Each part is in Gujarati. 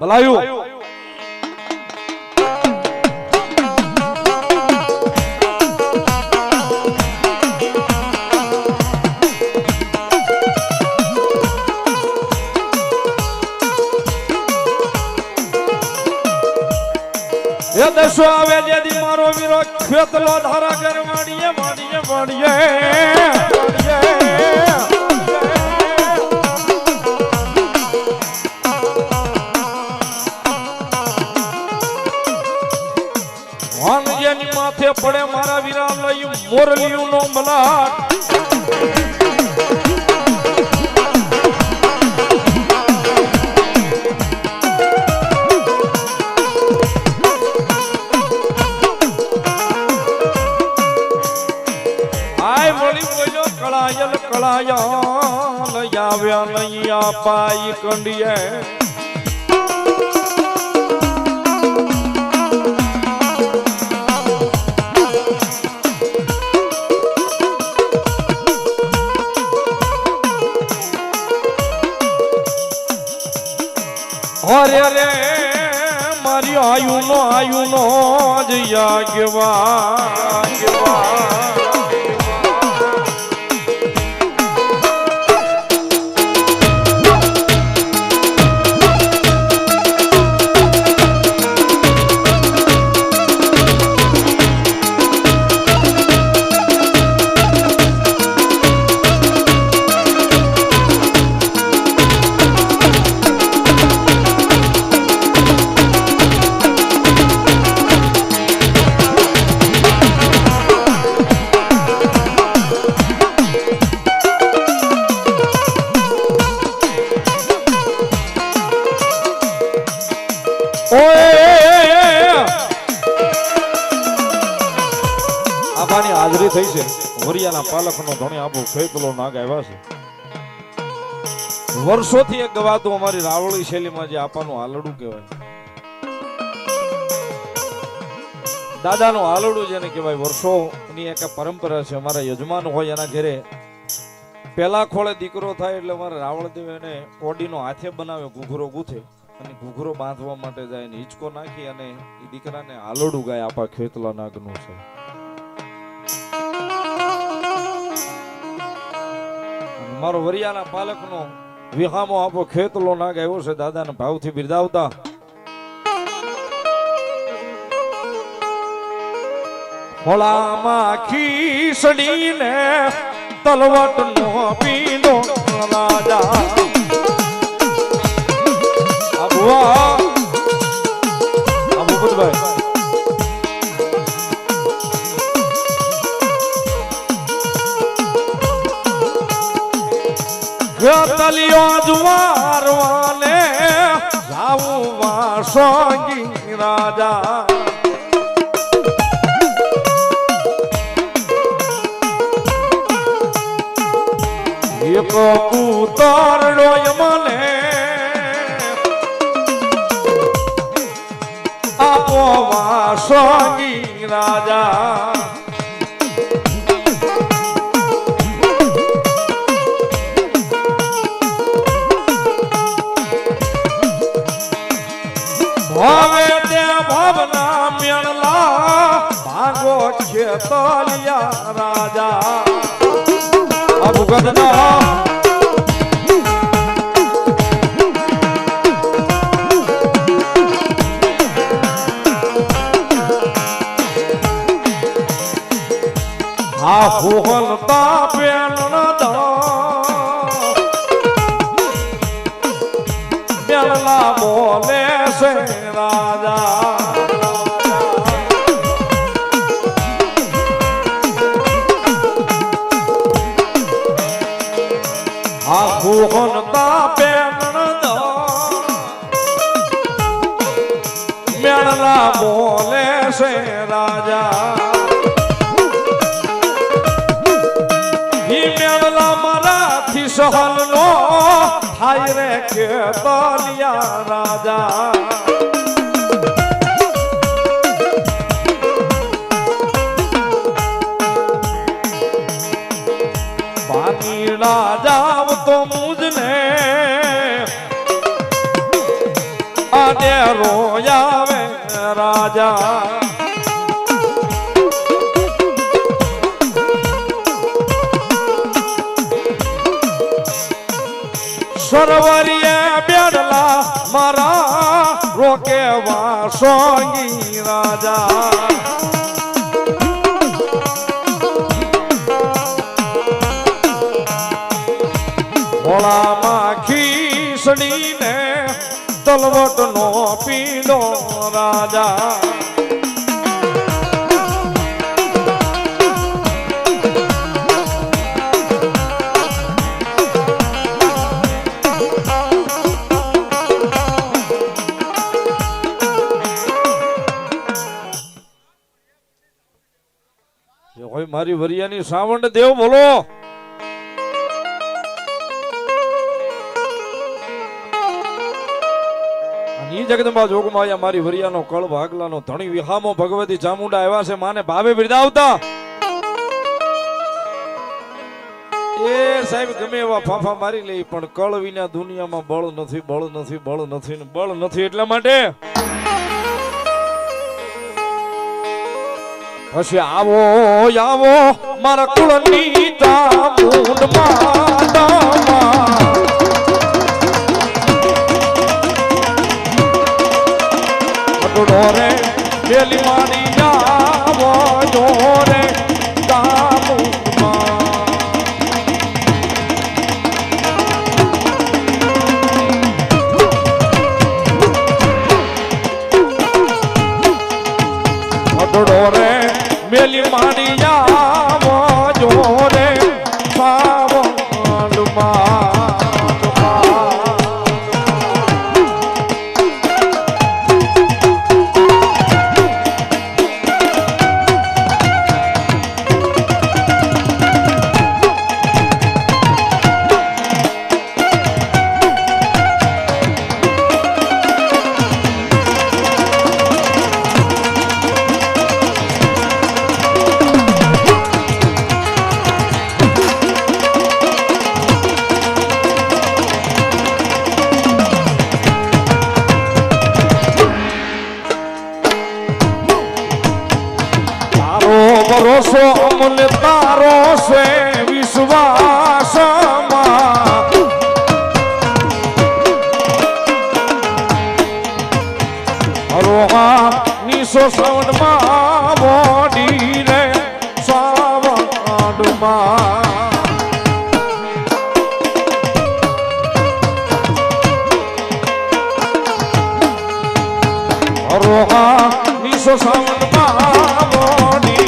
ભલાયું એ દસો આવે જેથી મારો વીરો ખેતલો ધારા કર માડીએ માડીએ માડીએ વાન જેની માથે પડે મારા વીરા લઈ મોરલિયું નો મલાટ કળાયલ કળાયલ આવ્યા નૈયા પાઈ કંડીએ અરે રે મારી આયુ નો જયા ગવા આબાની હાજરી થઈ છે વરિયાના પાલખનો ધણી આબુ ફેકલો નાગ આવ્યા છે વર્ષોથી એક ગવાતું અમારી રાવળી શૈલીમાં જે આપાનું હાલડું કહેવાય દાદાનું હાલડું જેને કહેવાય વર્ષોની એક પરંપરા છે અમારા યજમાન હોય એના ઘરે પેલા ખોળે દીકરો થાય એટલે અમારા રાવળદેવ એને કોડીનો હાથે બનાવે ઘૂઘરો ગૂથે અને ઘૂઘરો બાંધવા માટે જાય ને હિંચકો નાખી અને એ દીકરાને હાલડું ગાય આપા ખેતલા નાગનું છે મારો વરિયાના પાલકનો વિહામો આપો ખેતલો નાગ આવ્યો છે દાદાને ભાવથી બિરદાવતા હોળામાં ખીસડીને તલવટનો પીનો રાજા અબુઆ અબુપતભાઈ તલિયો જુવાર વાલે જાવું વાસોગી રાજા એક કૂતરડો મને આપો વાસોગી રાજા હવે તે ભવના મેળલા ભાગો ખેતલિયા રાજા અબુગદના આ ફૂહલતા પેલના મેળલા બોલે છે રાજા આખું પેણ મેળલા બોલે છે રાજા ઈ મેળલા મારાથી સહલ નો થાય રે કે તલિયા રાજા જાવ તો મુજને આ લાડે રોયાવે રાજા સરોવરીએ બેડલા મારા રોકે વાસોગી રાજા ભોળામાં ખીસડીને તલવટનો પીડો રાજા હોય મારી વરિયાની સાવંડ દેવ બોલો જગદંબા જોગમાયા મારી વરિયાનો કળ ભાગલાનો ધણી વિહામો ભગવતી ચામુંડા આવ્યા છે માને ભાવે બિરદાવતા એ સાહેબ ગમે એવા ફાફા મારી લે પણ કળ વિના દુનિયામાં બળ નથી બળ નથી બળ નથી ને બળ નથી એટલા માટે પછી આવો આવો મારા કુળની ચામુંડ માતામાં રે પેલી મારી આવો જો રે ચામુંડમાં અડડો રે મેલી મારી આવો જો રે સાવંડમાં ભરોસો અમને તારો છે વિશ્વાસમાં હરોહા નીસો સાવંડમાં બોડી રે સાવંડમાં હરોહા નીસો સાવંડમાં બોડી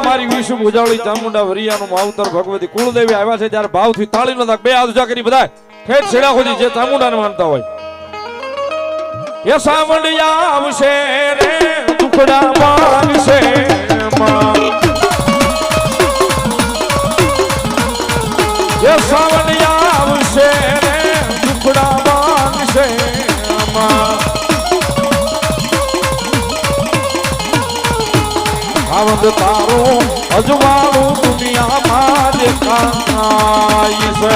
મારી વિશ્વ ઉજાવળી ચામુંડા વરિયાનું માવતર ભગવતી કુળદેવી આવ્યા છે ત્યારે ભાવથી તાળીનો તાક બે હાથ ઊંચા કરી બધા ઠેઠ છેડા સુધી જે ચામુંડાને માનતા હોય એ સાવંડિયા આવશે રે ટુકડા માનશે એ સાવંડિયા આવશે રે ટુકડા માનશે સાવંદ તારો અજવાળું દુનિયામાં દેખાય છે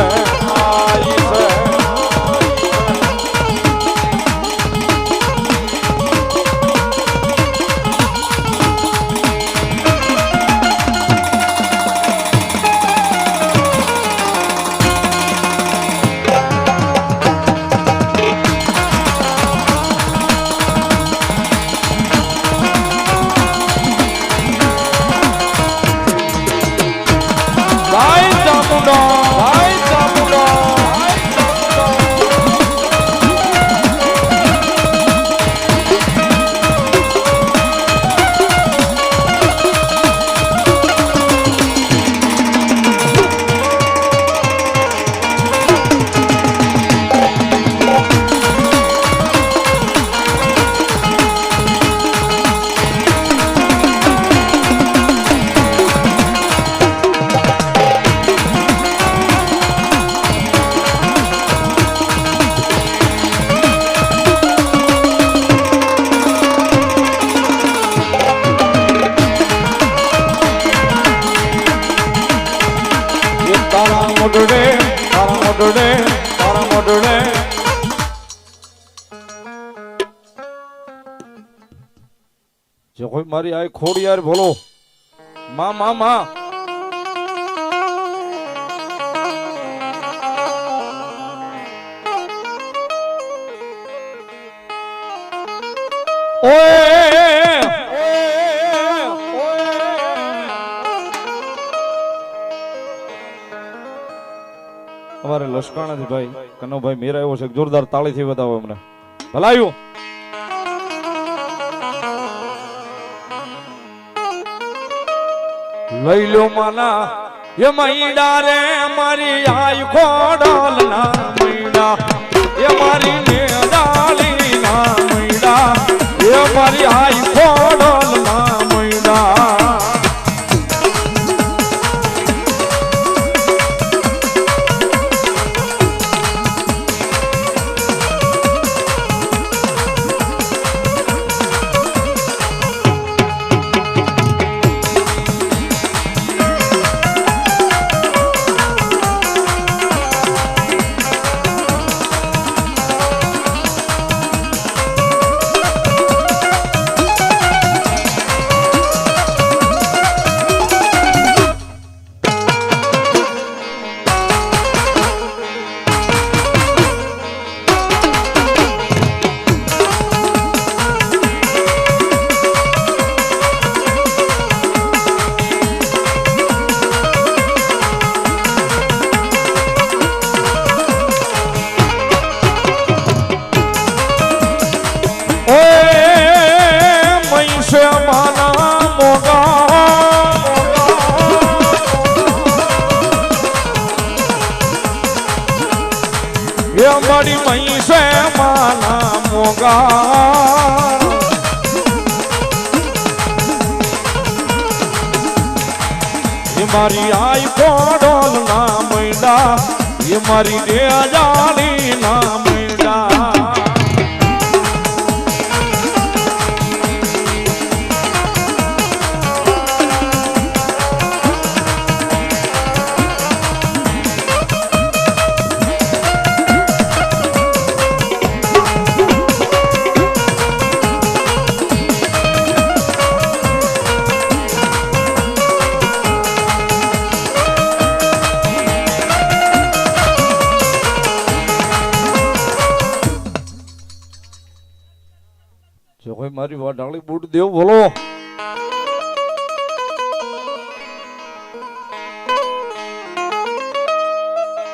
જો કોઈ મારી આ ખોડિયાર બોલો માં માં માં અમારે લશ્કરણાથી ભાઈ કનોભાઈ મેરા એવો છે જોરદાર તાળીથી બતાવો અમને ભલાયું લઈ લો માના એ મૈડા રે મારી આઈ ખોડલ ના મૈડા એ મારી ને ડાલી ના મૈડા એ મારી આઈ ખોડલ ના મૈડા મારી મહી છે માના મોગા એ મારી આઈ કોડોલ ના મૈડા એ મારી દે જાલી ના મૈડા મારી વાડાળી બૂટ દેવ બોલો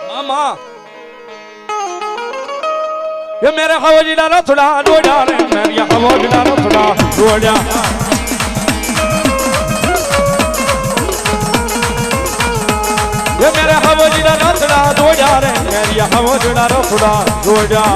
મામા ये मेरे खवजी डालो थोड़ा डोड़ा रे मेरी खवजी डालो थोड़ा डोड़ा ये मेरे खवजी डालो थोड़ा डोड़ा रे मेरी खवजी डालो थोड़ा डोड़ा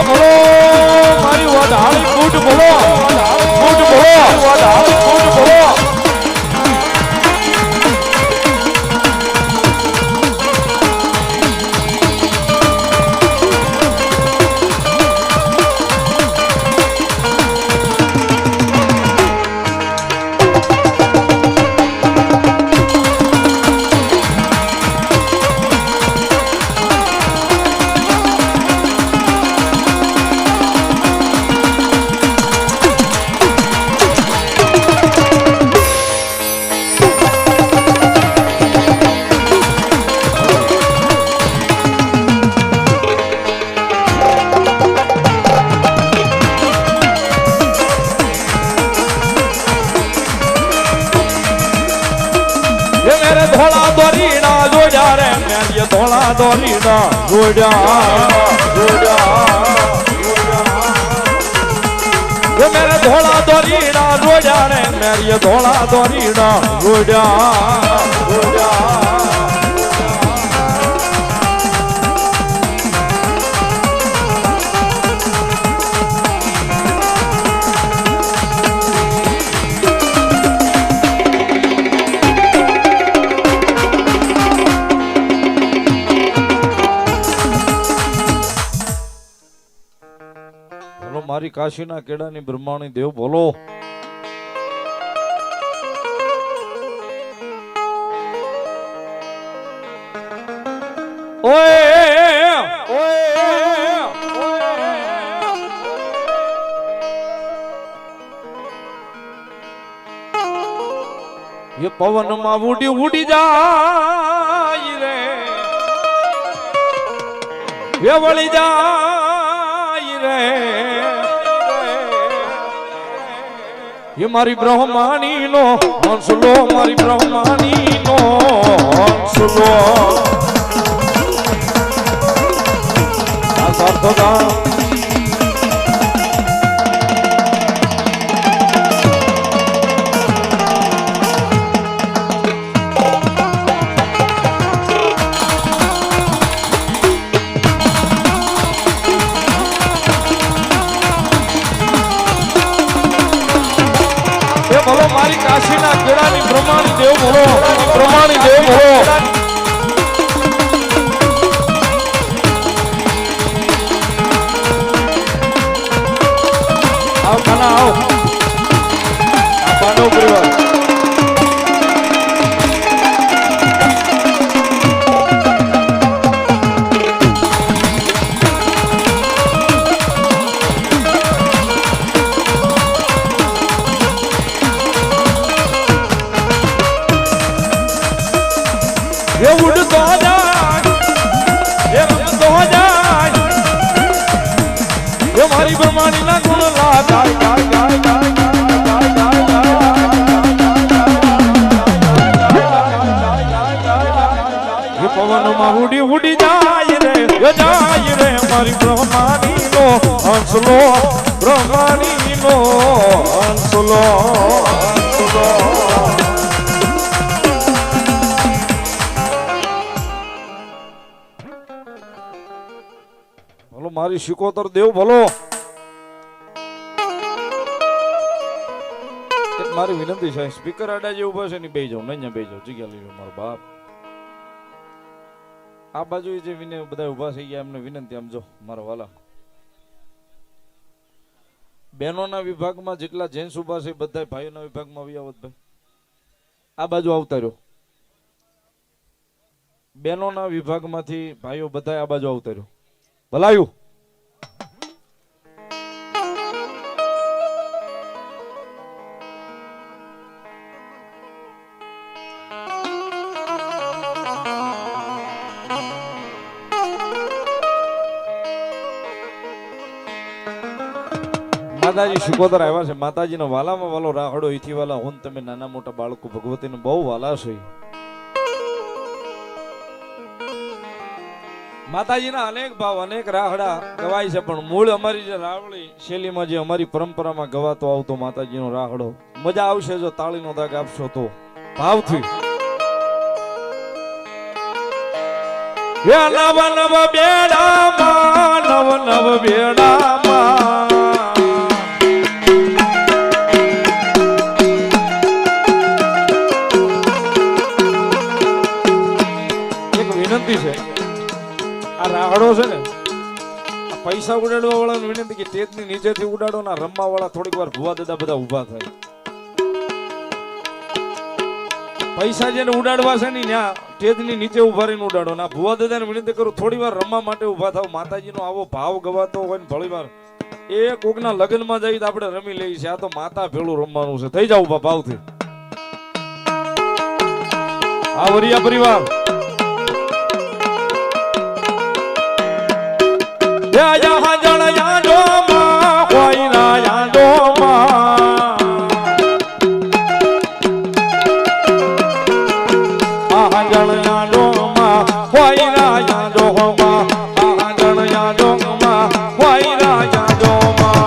बोलो मारी वाडाली बूट बोलो बूट बोलो वाडाली बूट बोलो ધોળા દોરીના જોડ્યા રે મેં ધોળા દોરીના જોડ્યા જોડ્યા ये मेरे धोला दोरीना जोड़ा रे मेरी धोला दोरीना जोड़ा जोड़ा બોલો મારી કાશીના કેડાની બ્રહ્માણી દેવ બોલો. ये पवन में उड़ी उड़ी जाए रे ये वળી જાય रे ये मारी ब्रह्माणी नो हंसलो मारी ब्रह्माणी नो हंसलो सार्थदा બોલો મારી કાશીના કેળાની બ્રહ્માણી દેવ બોલો બ્રહ્માણી દેવ બોલો. આવ ખાના આવ આ પાંડવ પરિવાર ये उड़ तो जाए ये रंग तो जाए ये मारी ब्रह्माणी ना गुण ला जाए जाए जाए जाए ये पवन में उड़ी उड़ी जाए रे मारी ब्रह्माणी नो हंसलो ब्रह्माणी नो हंसलो हंसलो મારી શિકોતર દેવ ભલો. મારી વિનંતી છે સ્પીકર આડા જે ઉભા છે ને બેહી જાવ નહીં બેહી જાવ જગ્યા લઈ લો મારો બાપ. આ બાજુ જે વિને બધા ઉભા થઈ ગયા એમને વિનંતી આમ જો મારા વાલા બહેનોના વિભાગમાં જેટલા જેન્ટ્સ ઉભા છે બધા ભાઈઓના વિભાગમાં આવી આવત ભાઈ આ બાજુ આવતા રહ્યો. બહેનોના વિભાગમાંથી ભાઈઓ બધા આ બાજુ આવતા રહ્યો ભલાયું. માતાજી શિકોતર આવ્યા છે. માતાજીનો વાલામાં વાલો રાહડો ઈથી વાલા હું તમે નાના મોટા બાળકો ભગવતીને બહુ વાલા છે. માતાજીના અનેક ભાવ અનેક રાહડા ગવાય છે પણ મૂળ અમારી જે રાવળી શૈલીમાં જે અમારી પરંપરામાં ગવાતો આવતો માતાજીનો રાહડો મજા આવશે જો તાળીનો દાગ આપશો તો ભાવથી. નવ નવ બેડામાં નવ નવ બેડામાં એક વિનંતી છે. આ રાહડો છે ને આ પૈસા ઉડાડવા વાળાને વિનંતી કે તેજની નીચેથી ઉડાડો ના રમવા વાળા થોડીક વાર ભુવા દાદા બધા ઉભા થાય. પૈસા જેને ઉડાડવા છે ને ત્યાં તેજની નીચે ઉભા રહીને ઉડાડો ના ભુવા દાદાને વિનંતી કરું થોડી વાર રમવા માટે ઉભા થાવ. માતાજીનો આવો ભાવ ગવાતો હોય ને થોડી વાર એ કોકના લગ્નમાં જઈ તો આપણે રમી લઈએ છીએ. આ તો માતા ભેળું રમવાનું છે. થઈ જાવ ઉભા ભાવથી. આ વરિયા પરિવાર યા જળ યાદો માં કોઈ ના યાદો માં આ જળ યાદો માં કોઈ ના યાદો માં આ જળ યાદો માં કોઈ ના યાદો માં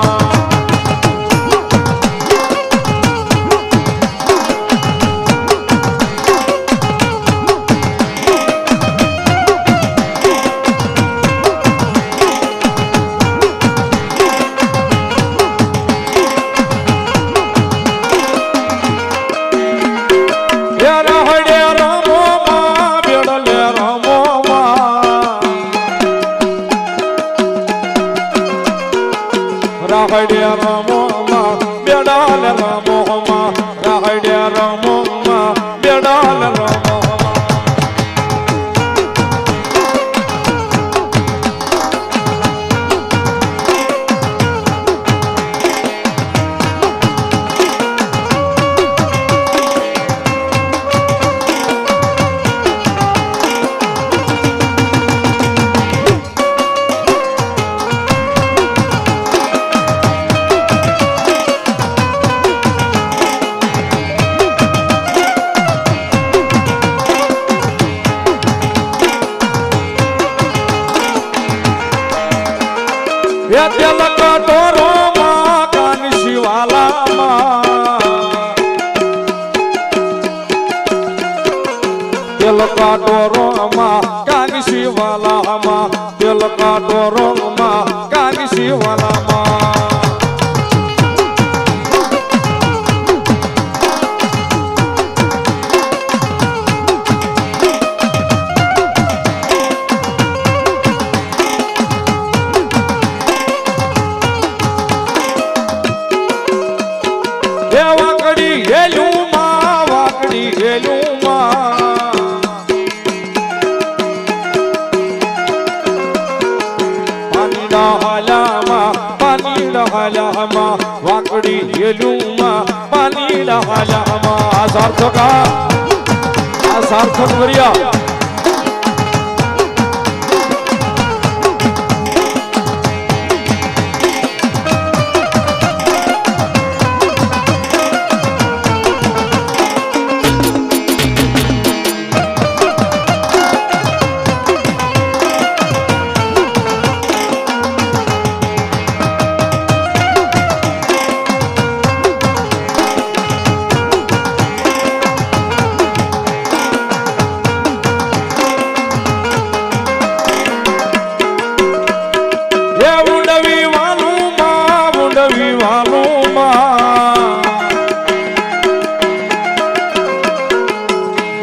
રાહડે રમો માં બેડાલ રમો માં રાહડે રમો માં બેડાલ રમો કાટોરોમાં કાગસી વાલામાં તેલ કાટોરોમાં કાગસી વાલામાં વાકડી હેલું માં વાકડી હેલું માં હાલામાં વાકડી હેલુમાં પાણી હાલામાં આ સાર્થક વર્યા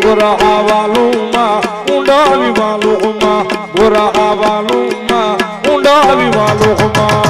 ગોરા વાલુમાં ઊંડાવી વાલુમાં ગોરા વાલુમાં ઊંડાવી વાલુમાં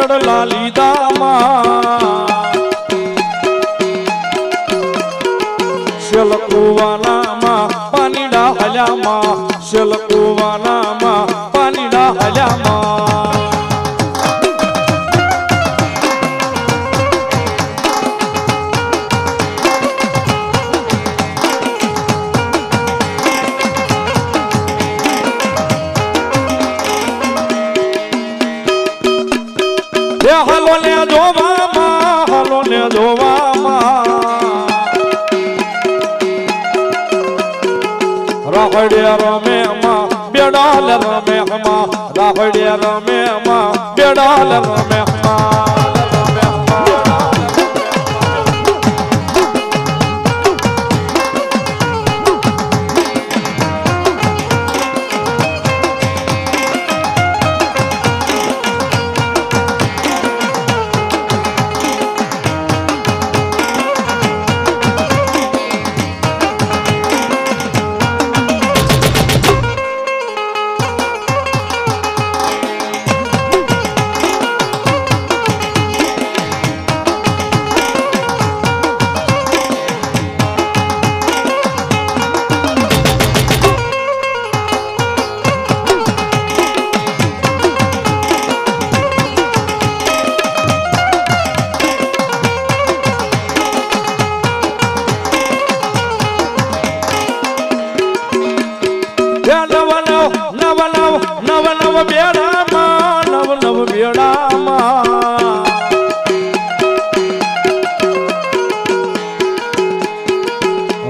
બેડલા લીધામાં શેલકુવાનામાં પાણીડા હલ્યામાં શેલકુવાનામાં પાણીડા હલ્યામાં હલો ને જોવામાં રાહડે રમે માં બેડાલ રમે માં રાહડે રમે માં બેડાલ રમે માં બેડામાં નવ નવ બેડામાં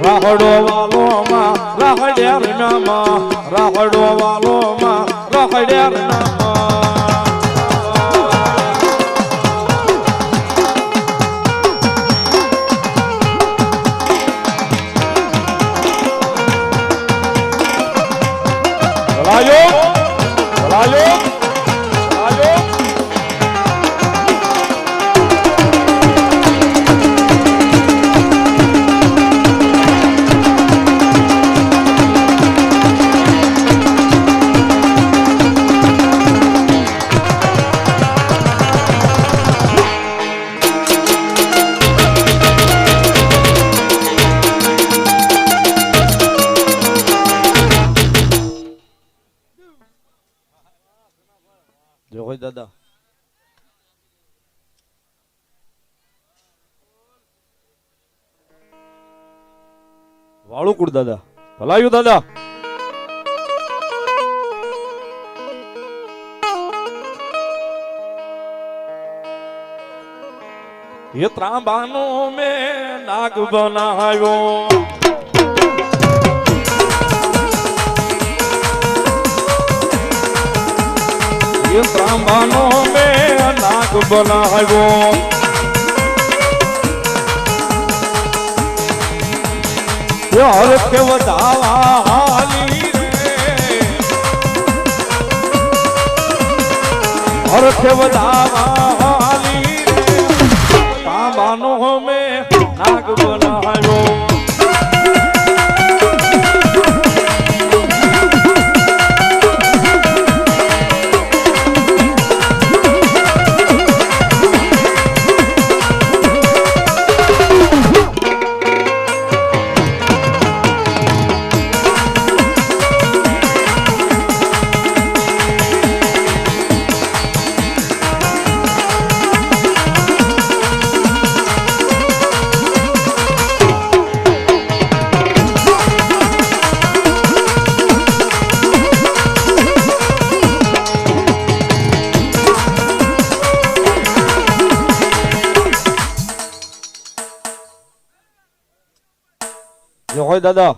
રાહડો વાલોમાં રાહડ્યા નામાં રાહડો વાલોમાં રાહડ્યા નામાં ચલાયો ચલાયો ચલાયો જોઈ દાદા વાળું કુડ દાદા ભલાયું દાદા ये ત્રાંબાનો મેં નાગ બનાવ્યો ये ત્રાંબાનો મેં નાગ બનાવ્યો यार के વધાવા હાલી રે हर के વધાવા હાલી રે ત્રાંબાનો મેં નાગ બનાવ્યો જો હોય દાદા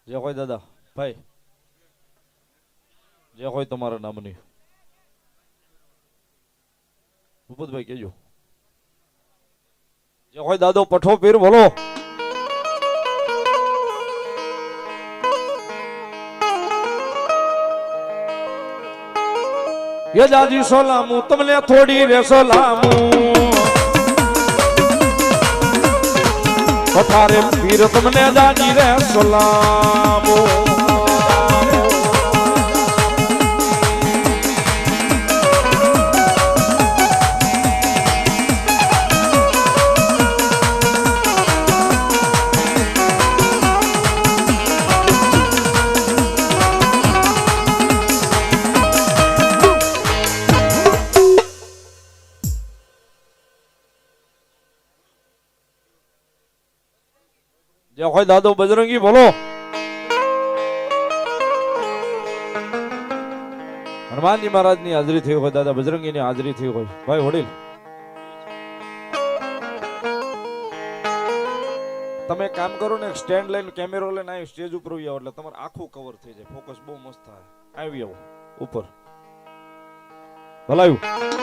જે હોય દાદા ભાઈ જે હોય તમારા નામની ભૂપતભાઈ કેજો જે હોય દાદો પઠો પીર બોલો ये दादी सोलामू तुमने थोड़ी रे सोलामू पठारे पीर तुमने दादी रे सोलामू જે હોય દાદો બજરંગી બોલો હનુમાનજી મહારાજ ની હાજરી થઈ હોય દાદા બજરંગી ની હાજરી થઈ હોય ભાઈ વડીલ તમે કામ કરો ને સ્ટેન્ડ લઈને કેમેરો લઈને આવી સ્ટેજ ઉપર આવો એટલે તમારું આખું કવર થઈ જાય ફોકસ બહુ મસ્ત થાય આવી આવો ઉપર ભલાયું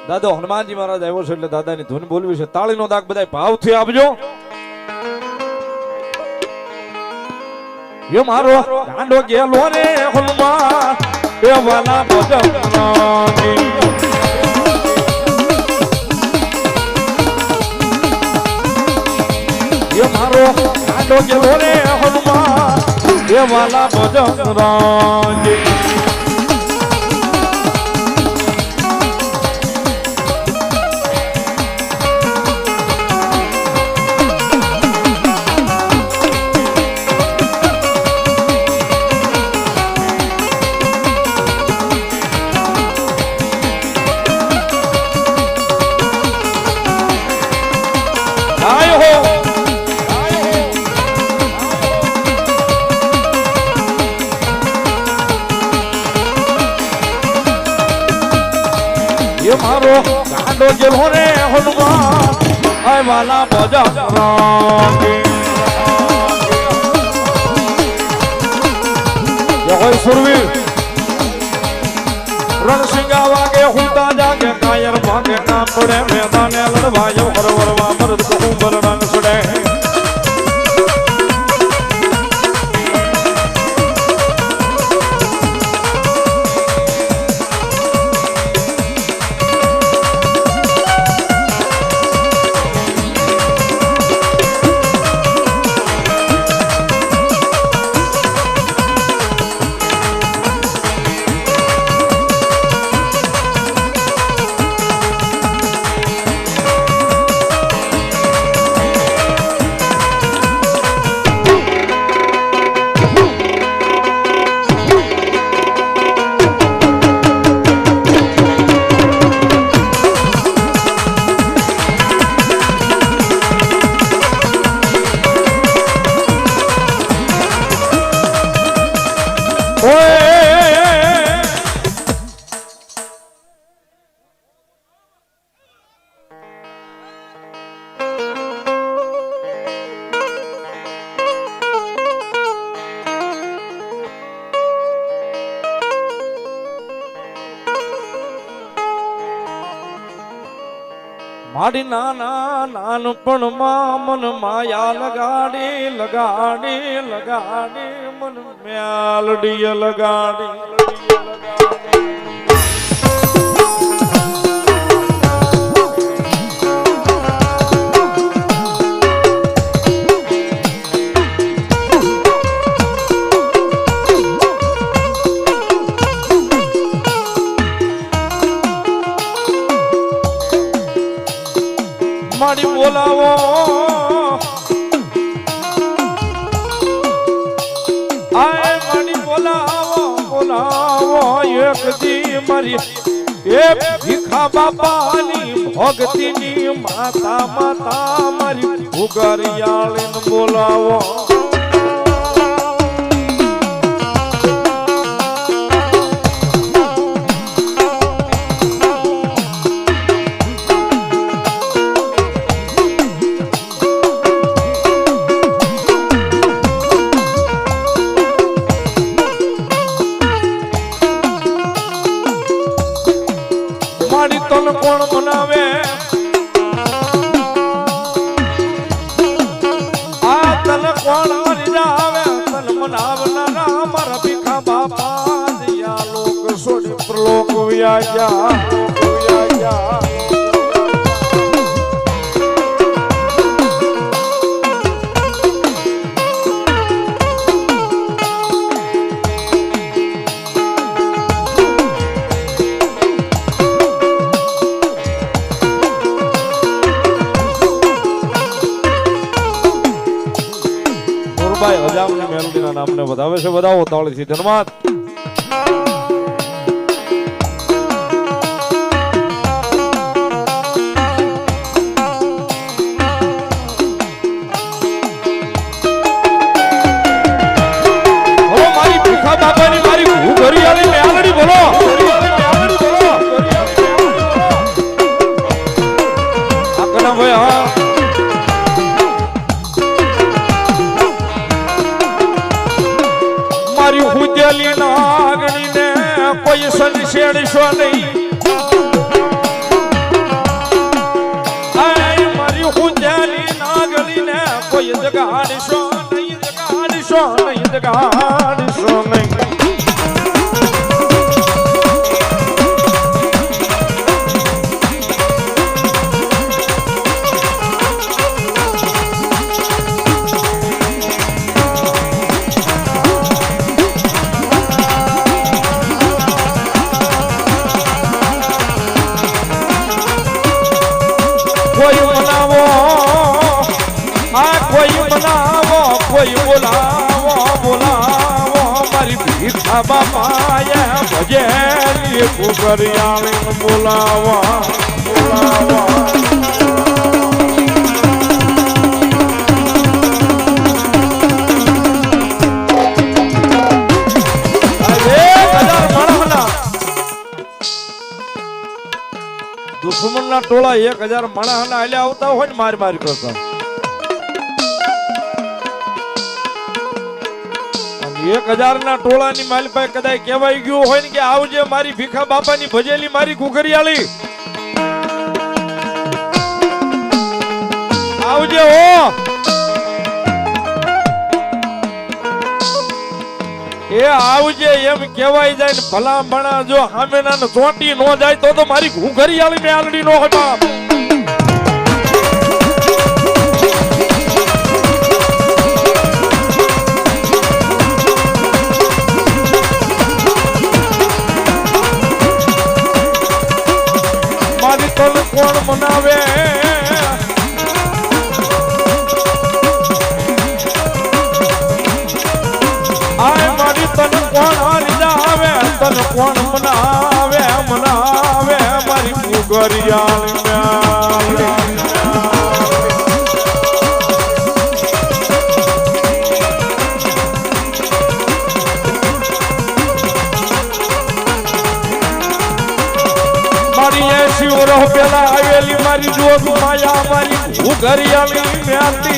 દાદો હનુમાનજી મહારાજ આવ્યો છે એટલે દાદાની ધૂન બોલવી છે તાળીનો દાગ બધાય ભાવથી આપજો યો મારો ગાંડો ગેલો રે હનુમાન એ વાલા ભજનાની યો મારો ગાંડો ગેલો રે હનુમાન એ વાલા ભજનાની એ મારો ગાંડો જેલો રે હનુમાન આય વાલા બજા કોઈ સુરવીર રણસિંગા વાગે હુતા જાગે કાયર ભાગે કામ પડે મેદાને લડવાયો હરવરવા મરદ કુંભર રંગ સડે મારી નાના નાનપણમાં મન માયા લગાડી લગાડી લગાડી મન મ્યાલડી લગાડી મારી બોલાવો આય મારી બોલાવો બોલાવો એક દી મારી એ ભીખા બાપાની ભક્તિની માતા માતા મારી ભૂગરિયાળીને બોલાવો તન કોણ મનાવે આ તન કોણ મનાવે તન મનાવનારા મારા ભીખા બાપા દિયા લોક છોડી પ્રલોક વ્યાજા હજામની મેલોડીના નામને વધાવે છે વધાવો તાળીથી ધન્યવાદ મારી ભીખા બાપાની મારી ભૂગરિયાળી મેલોડી બોલો આકના ભાઈ હા મારી હુજેલી નાગણી ને કોઈ સંશેડશો નહીં મારી હુજેલી નાગણી ને કોઈ જગાડશો નહીં જગાડશો નહીં જગાડશો નહીં કોઈ મનાવો આ કોઈ મનાવો કોઈ બોલાવો બોલાવો મારી ભીખા બાપાએ ભજેલી ભૂગરિયાળીને બોલાવા બોલાવા ના ટોળા 1000 માણસના હાલ્યા આવતા હોય ને માર કરતા. 1000 ના ટોળાની માલપાઈ કદાચ કહેવાય ગયું હોય ને કે આવજે મારી ભીખા બાપાની ભજેલી મારી ઘુઘરિયાળી, આવજે હો. એ આવજે એમ કહેવાય જાય ને ભલા ભણા જો હામેના ને ચોંટી નો જાય તો મારી ઘુઘરિયાળી ને આલડી નો હોય બાપ. મારી તન કોણ મનાવે, આય મારી તન કોણ રીજા આવે, તન કોણ મનાવે મનાવે મારી ઘુઘરિયાળી. મારી 80 વર્ષ પેલા આવેલી મારી જોગ માયા મારી ઘુઘરિયાળી મ્યાતી.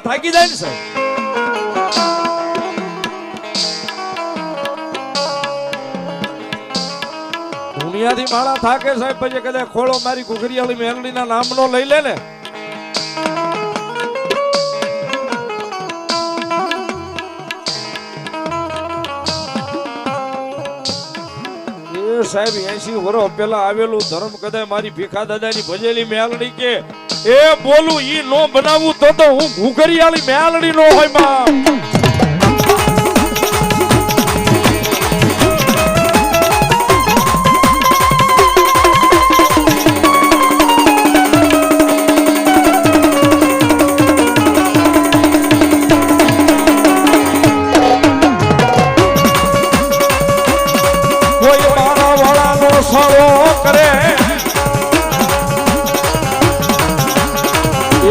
થાકી જાય ને સાહેબ. દુનિયાથી માળા થાકે સાહેબ, પછી કદાચ ખોળો મારી ઘુઘરિયાળી મેલડીના નામનો લઈ લે ને, એ સાહેબ 80 વર્ષ પેલા આવેલું ધર્મ કદાચ મારી ભીખા દાદાની ભજેલી મેલડી કે એ બોલું ઈ નો બનાવું તો હું ઘુઘરિયાળી મેલડી નો હોય માં. કોઈ મારા વાળાનો સળો કરે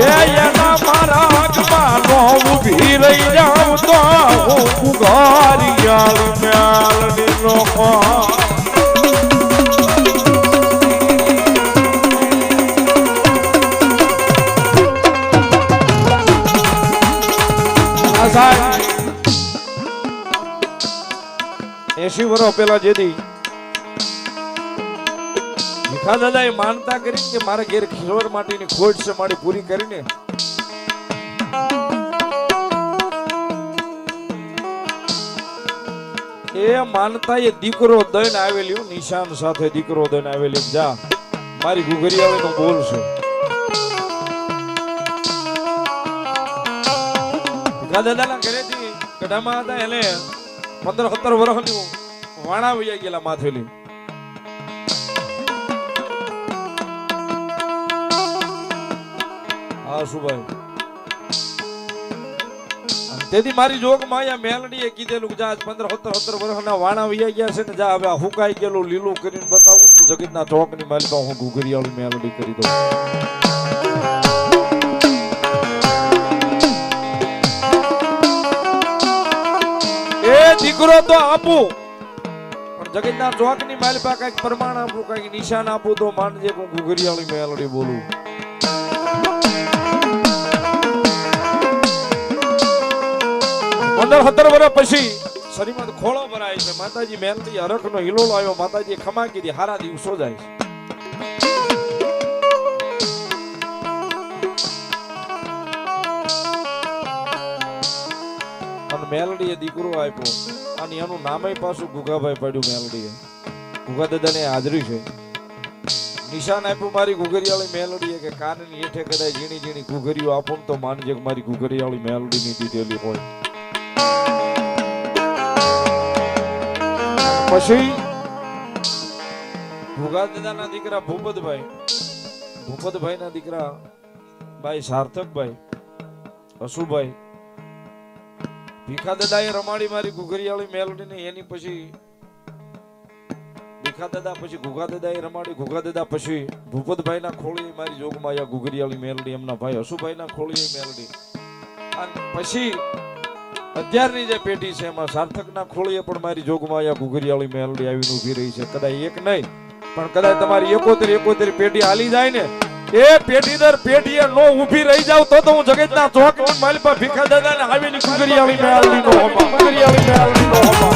એના મારા આગમાં નો ઊભી રહી જાઉં તો હું ઘુઘરિયાળી મેલડી નો. સાહેબ 80 વર્ષ પહેલા જેથી ભીખા દાદા એ માનતા કરી કે મારા ઘેર ખીરવર માટીની ખોટ છે મારી પૂરી કરીને એ માનતા એ દીકરો દઈને આવેલી, નિશાન સાથે દીકરો દઈને આવેલી. જા મારી ઘુઘરિયાળીનો બોલ છે. ભીખા દાદાના ઘરેથી ગઢામાં હતા એને 15-17 વર્ષની વાણા વૈયા ગયેલા માથેલી. હા સુભાઈ, તેથી મારી જોગ માયા મેલડીએ કીધેલું જા 15-17 વર્ષના વાણા વૈયા ગયા છે ને જા હવે હુકાઈ ગયેલું લીલું કરીને બતાવું તો જગતના ચોકની માલિકા હું ઘુઘરિયાળી મેલડી કરી દઉં. એ દીકરો તો આપું પણ જગતના ચોકની માલિકા કઈક પ્રમાણ આપું, કઈક નિશાન આપું તો માનજે હું ઘુઘરિયાળી મેલડી બોલું. 15-17 વર્ષ પછી શરીરમાં ખોળો ભરાય છે. માતાજી મેલડી હરખનો હિલોળો આવ્યો, માતાજી ખમા કીધી હારા દિવસો જાય છે. અને મેલડીએ દીકરો આપ્યો અને એનું નામે પાછું ગુગાભાઈ પડ્યું. મેલડીએ ગુગા દાદાને હાજરી છે. નિશાન આપ્યું મારી ઘુઘરિયાળી મેલડી કે કાનની હેઠે કદાચ ઝીણી ઝીણી ઘુઘરીઓ આપું તો માનજે કે મારી ઘુઘરિયાળી મેલડી ની દીધેલી હોય. પછી ભુગા દાદાના દીકરા ભૂપતભાઈ ના દીકરા ભાઈ સાર્થકભાઈ, અશુભાઈ, ભીખા દાદાએ રમાડી મારી ઘુઘરિયાળી મેલડી ને. એની પછી ભીખા દાદા, પછી ઘુઘા દાદાએ રમાડી. ઘુઘા દાદા પછી ભૂપતભાઈ ના ખોળી મારી જોગમાયા ઘુઘરિયાળી મેલડી. એમના ભાઈ અશુભાઈ ના ખોળી મેલડી. અને પછી અત્યારની જે પેઢી છે એમાં સાર્થક ના ખોળીએ પણ મારી જોગમાયા ઘુઘરિયાળી મેલડી આવીને ઉભી રહી છે. કદાચ એક નહીં પણ કદાચ તમારી 71 પેઢી હાલી જાય ને, એ પેઢી દર પેઢીએ નો ઊભી રહી જાવ તો હું જગતના ચોક મારી પાસે ભીખા દાદા ને આવીને ઘુઘરિયાળી મેલડી નો હોમા, ઘુઘરિયાળી મેલડી નો હોમા.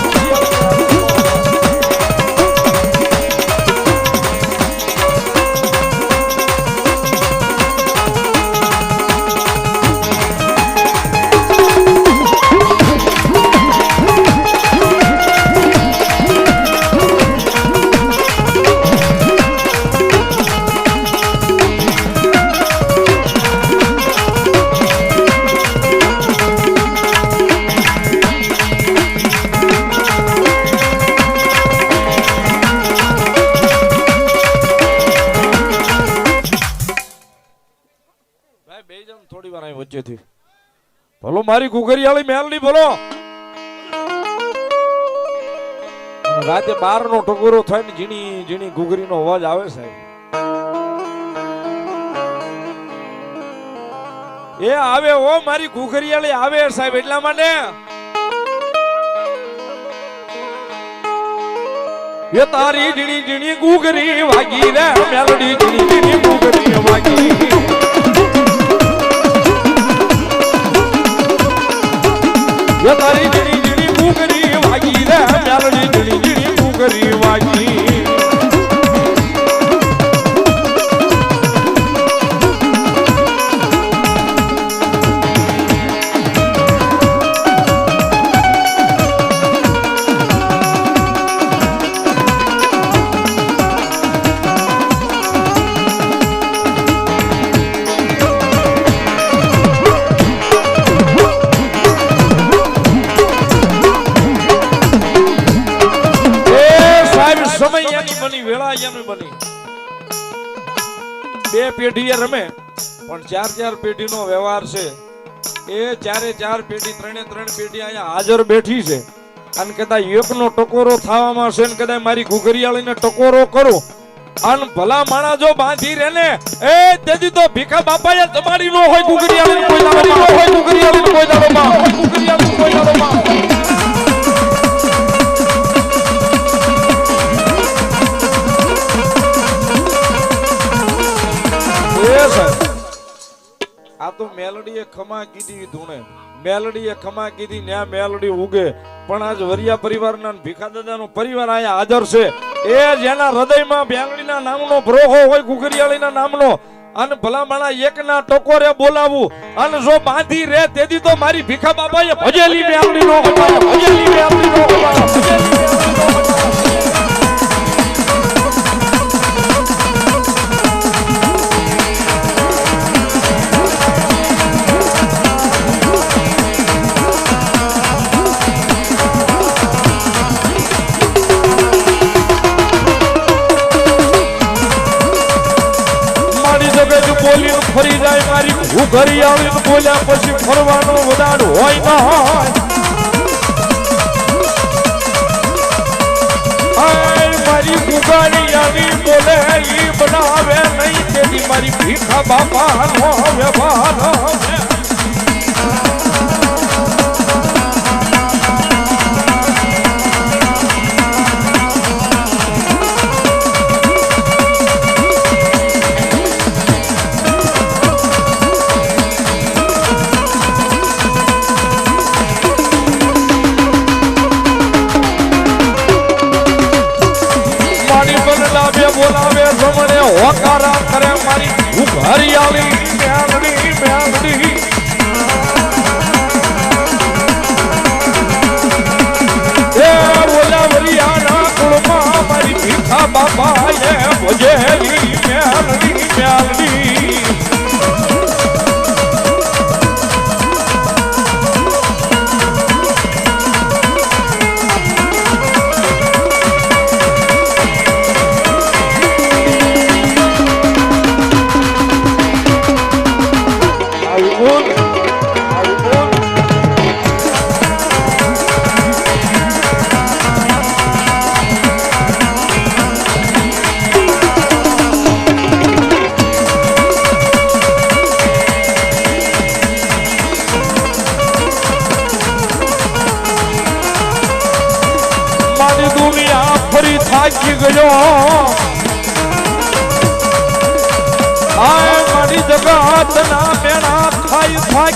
થોડી વાર અહીં વચ્ચેથી ભલો મારી ઘુઘરિયાળી મેલડી ભલો. રાતે 12 નો ટકોરો થાય ને ઝીણી ઝીણી ઘુઘરીનો અવાજ આવે સાહેબ. એ આવે ઓ મારી ઘુઘરિયાળી આવે સાહેબ. એટલા માટે એ તારી ઝીણી ઝીણી ઘુઘરી વાગી રે મેલડી, ઝીણી ઝીણી ઘુઘરી વાગી. તારી ઝીણી ઝીણી ઘુઘરી વાગી રે મેલડી, ઝીણી ઝીણી ઘુઘરી વાગી. બે પેઢીએ રમે પણ 4 પેઢીનો વ્યવહાર છે. એ 4 પેઢી 3 પેઢી અહીંયા હાજર બેઠી છે. અને કદાચ એકનો ટકોરો થવામાં છે ને કદાચ મારી ઘુઘરિયાળીને ટકોરો કરો અને ભલા માણા જો બાંધી રે ને એ તેથી તો ભીખા બાપાએ તમારી નો હોય ઘુઘરિયાળીને કોઈ દાડો માં હોય, ઘુઘરિયાળીને કોઈ દાડો માં હોય, ઘુઘરિયાળીને કોઈ દાડો માં. આ તો મેલડીએ ખમા કીધી ધૂણે, મેલડીએ ખમા કીધી ન્યા મેલડી ઉગે. પણ આજ વરિયા પરિવારના ભીખા દાદાનો પરિવાર અહીંયા હાજર છે. એ જેના હૃદયમાં મેલડીના નામનો ભરોહો હોય, ઘુઘરિયાળીના નામનો, અને ભલા માણા એકના ટકોરે બોલાવું અને જો બાંધી રે તેથી તો મારી ભીખા બાપાએ ભજેલી મેલડી નો હટાય, ભજેલી મેલડી નો હટાય, ભજેલી મેલડી નો હટાય. ફરી જાય મારી ઘુઘરિયાળી બોલ્યા પછી ફરવાનો વદાડ હોય ના હોય. મારી ઘુઘરિયાળી બોલે ઈ બનાવે નહીં તેથી મારી ભીખા બાપા નો વ્યવહાર. બોલાવે રમણે હોકારા કરે મારી ઘુઘરિયાળી મેલડી, મેલડી. એ બોલા વરિયાના કુળમાં મારી ભીખા બાપાએ ભજેલી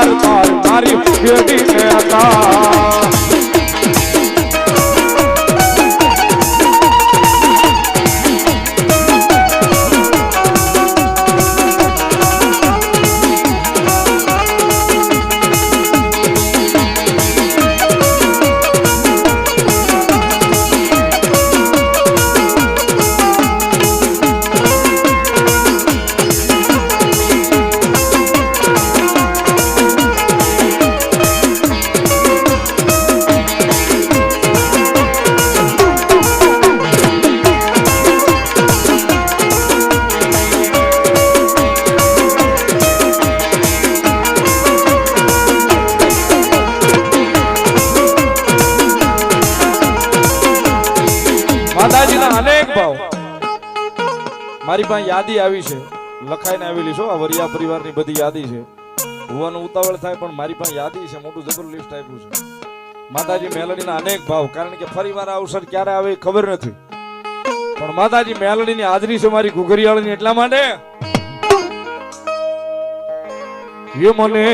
તાર તાર મારી પેઢી ને હતા માતાજીના અનેક ભાવ મારી પાસે યાદી આવી છે લખાઈને આવેલી છો આ વરિયા પરિવારની બધી યાદી છે હોવાનું ઉતાવળ થાય પણ મારી પાસે યાદી છે મોટું જબર લિસ્ટ આપ્યું છે માતાજી મેલડીના અનેક ભાવ કારણ કે ફરીવાર આ અવસર ક્યારે આવે ખબર નથી પણ માતાજી મેલડીની હાજરી છે મારી ઘુઘરીયાળીની એટલા માટે એ મને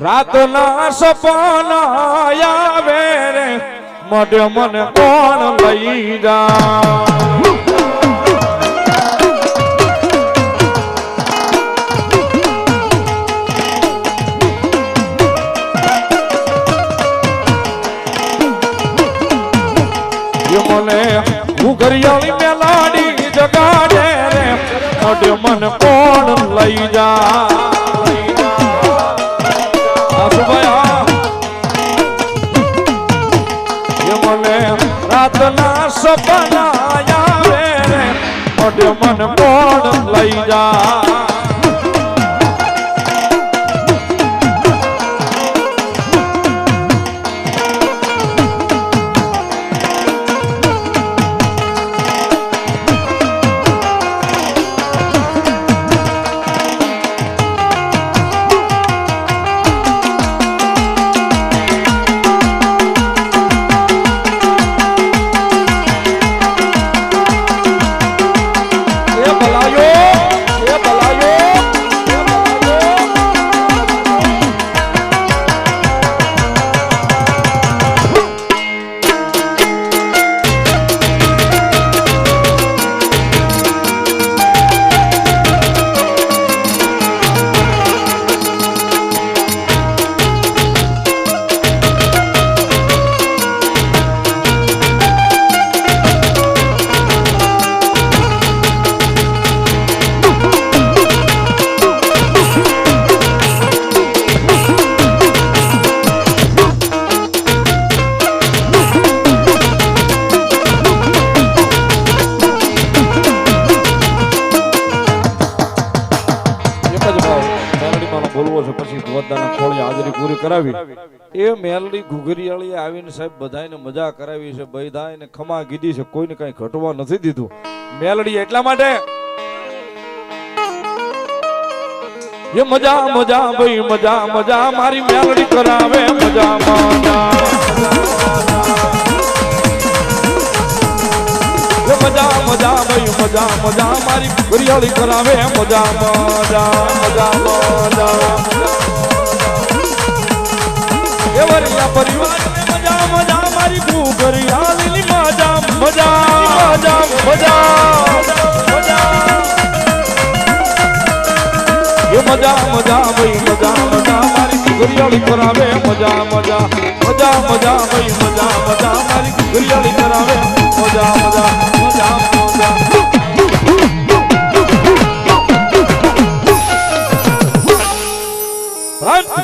રાતના સપના આવે રે મઢ મને કોણ લઈ જા મને ઘુઘરીયાળી મેલાડી જગાડે રે મઢ મને કોણ લઈ જા મને રાતના સપના આવે રે મઢ મને કોણ લઈ જા એ મેલડી ઘુઘરીયાળી આવીને સાહેબ બધાને મજા કરાવી છે બધાને ખમા કીધી છે કોઈને કઈ ઘટવા નથી દીધું મેલડી એટલા માટે એ મજા મજા ભાઈ મજા મજા મારી મેલડી કરાવે મજા મજા મજા મજા ભાઈ મજા મજા મારી ઘુઘરીયાળી કરાવે મજા મજા મજા મજા વરિયા પરિવાર મજા મજા મારી ઘુઘરીયાળીની મજા મજા મજા મજા એ મજા મજા ભાઈ મજા મજા મારી ઘુઘરીયાળી કરાવે મજા મજા મજા મજા ભાઈ મજા મજા મારી ઘુઘરીયાળી કરાવે મજા મજા મજા મજા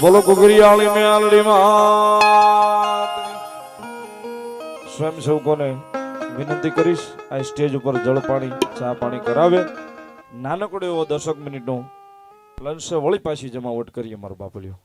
બોલો ઘુઘરીયાળી મેલડી માં સ્વયંસેવકોને વિનંતી કરીશ આ સ્ટેજ ઉપર જળ પાણી ચા પાણી કરાવે નાનકડો એવો 10 મિનિટનો લંચ વળી પાછી જમાવટ કરીએ મારો બાપલિયો